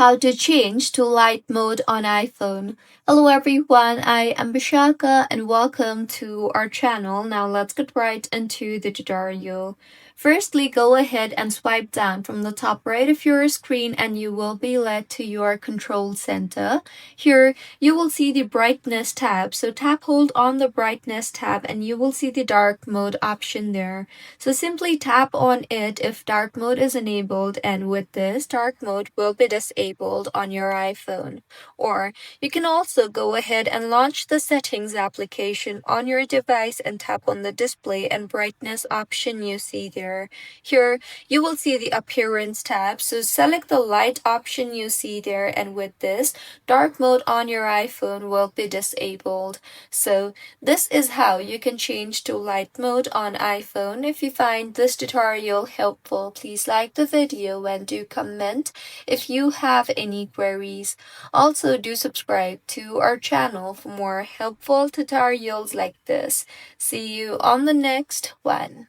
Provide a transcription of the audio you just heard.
how to change to light mode on iPhone. Hello everyone, I am Bishaka and welcome to our channel. Now let's get right into the tutorial. Firstly, go ahead and swipe down from the top right of your screen and you will be led to your control center. Here, you will see the brightness tab. So tap hold on the brightness tab and you will see the dark mode option there. So simply tap on it if dark mode is enabled, and with this, dark mode will be disabled on your iPhone. Or you can also go ahead and launch the settings application on your device and tap on the display and brightness option you see there. Here, you will see the appearance tab. So select the light option you see there, and with this, dark mode on your iPhone will be disabled. So this is how you can change to light mode on iPhone. If you find this tutorial helpful, please like the video and do comment if you have any queries. Also, do subscribe to our channel for more helpful tutorials like this. See you on the next one.